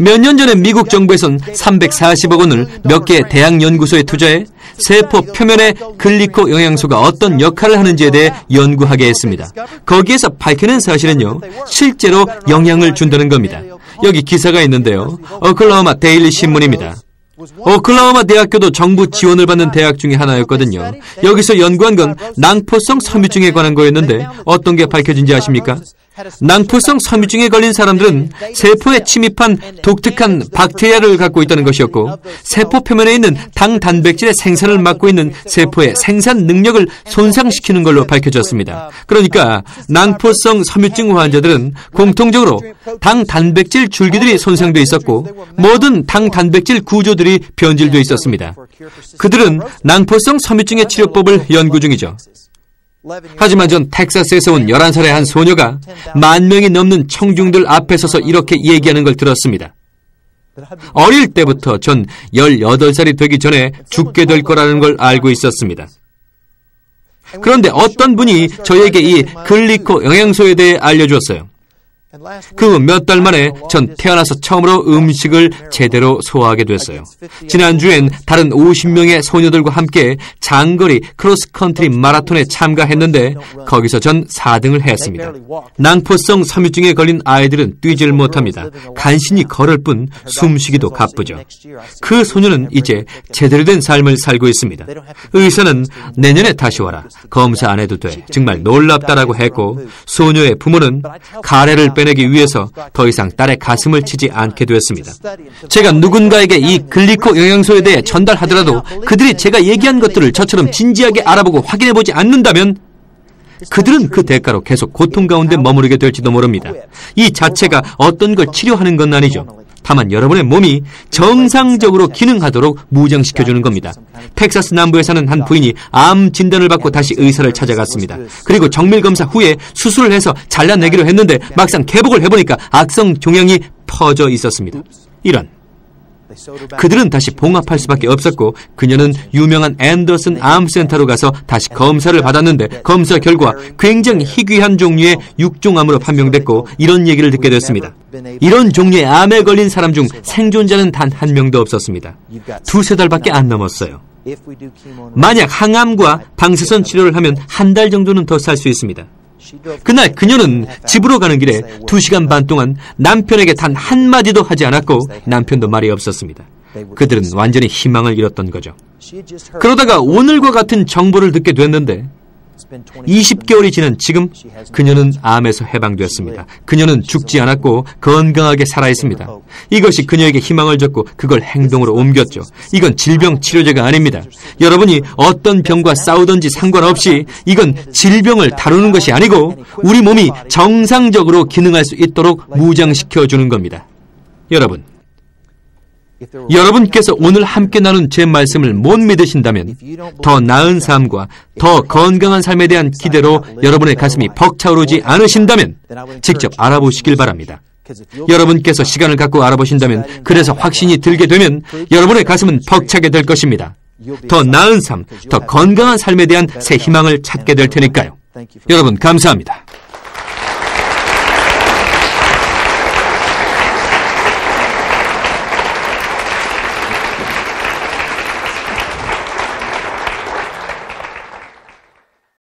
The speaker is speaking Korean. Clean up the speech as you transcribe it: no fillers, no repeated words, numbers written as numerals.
몇 년 전에 미국 정부에선 340억 원을 몇 개의 대학 연구소에 투자해 세포 표면에 글리코 영양소가 어떤 역할을 하는지에 대해 연구하게 했습니다. 거기에서 밝혀낸 사실은요, 실제로 영향을 준다는 겁니다. 여기 기사가 있는데요. 오클라호마 데일리 신문입니다. 오클라호마 대학교도 정부 지원을 받는 대학 중에 하나였거든요. 여기서 연구한 건 낭포성 섬유증에 관한 거였는데 어떤 게 밝혀진지 아십니까? 낭포성 섬유증에 걸린 사람들은 세포에 침입한 독특한 박테리아를 갖고 있다는 것이었고, 세포 표면에 있는 당 단백질의 생산을 막고 있는 세포의 생산 능력을 손상시키는 걸로 밝혀졌습니다. 그러니까 낭포성 섬유증 환자들은 공통적으로 당 단백질 줄기들이 손상되어 있었고, 모든 당 단백질 구조들이 변질되어 있었습니다. 그들은 낭포성 섬유증의 치료법을 연구 중이죠. 하지만 전 텍사스에서 온 11살의 한 소녀가 10,000명이 넘는 청중들 앞에 서서 이렇게 얘기하는 걸 들었습니다. 어릴 때부터 전 18살이 되기 전에 죽게 될 거라는 걸 알고 있었습니다. 그런데 어떤 분이 저에게 이 글리코 영양소에 대해 알려주었어요. 그 몇 달 만에 전 태어나서 처음으로 음식을 제대로 소화하게 됐어요. 지난주엔 다른 50명의 소녀들과 함께 장거리 크로스컨트리 마라톤에 참가했는데 거기서 전 4등을 했습니다. 낭포성 섬유증에 걸린 아이들은 뛰질 못합니다. 간신히 걸을 뿐 숨쉬기도 바쁘죠. 그 소녀는 이제 제대로 된 삶을 살고 있습니다. 의사는 내년에 다시 와라, 검사 안 해도 돼, 정말 놀랍다라고 했고, 소녀의 부모는 가래를 빼내기 위해서 더 이상 딸의 가슴을 치지 않게 되었습니다. 제가 누군가에게 이 글리코 영양소에 대해 전달하더라도 그들이 제가 얘기한 것들을 저처럼 진지하게 알아보고 확인해보지 않는다면 그들은 그 대가로 계속 고통 가운데 머무르게 될지도 모릅니다. 이 자체가 어떤 걸 치료하는 건 아니죠. 다만 여러분의 몸이 정상적으로 기능하도록 무장시켜주는 겁니다. 텍사스 남부에 사는 한 부인이 암 진단을 받고 다시 의사를 찾아갔습니다. 그리고 정밀검사 후에 수술을 해서 잘라내기로 했는데 막상 개복을 해보니까 악성 종양이 퍼져 있었습니다. 이런. 그들은 다시 봉합할 수밖에 없었고, 그녀는 유명한 앤더슨 암센터로 가서 다시 검사를 받았는데 검사 결과 굉장히 희귀한 종류의 육종암으로 판명됐고, 이런 얘기를 듣게 됐습니다. 이런 종류의 암에 걸린 사람 중 생존자는 단 한 명도 없었습니다. 2-3달밖에 안 넘었어요. 만약 항암과 방사선 치료를 하면 한 달 정도는 더 살 수 있습니다. 그날 그녀는 집으로 가는 길에 2시간 반 동안 남편에게 단 한마디도 하지 않았고, 남편도 말이 없었습니다. 그들은 완전히 희망을 잃었던 거죠. 그러다가 오늘과 같은 정보를 듣게 됐는데 20개월이 지난 지금 그녀는 암에서 해방되었습니다. 그녀는 죽지 않았고 건강하게 살아있습니다. 이것이 그녀에게 희망을 줬고 그걸 행동으로 옮겼죠. 이건 질병 치료제가 아닙니다. 여러분이 어떤 병과 싸우든지 상관없이 이건 질병을 다루는 것이 아니고 우리 몸이 정상적으로 기능할 수 있도록 무장시켜주는 겁니다. 여러분께서 오늘 함께 나눈 제 말씀을 못 믿으신다면 더 나은 삶과 더 건강한 삶에 대한 기대로 여러분의 가슴이 벅차오르지 않으신다면 직접 알아보시길 바랍니다. 여러분께서 시간을 갖고 알아보신다면, 그래서 확신이 들게 되면 여러분의 가슴은 벅차게 될 것입니다. 더 나은 삶, 더 건강한 삶에 대한 새 희망을 찾게 될 테니까요. 여러분 감사합니다.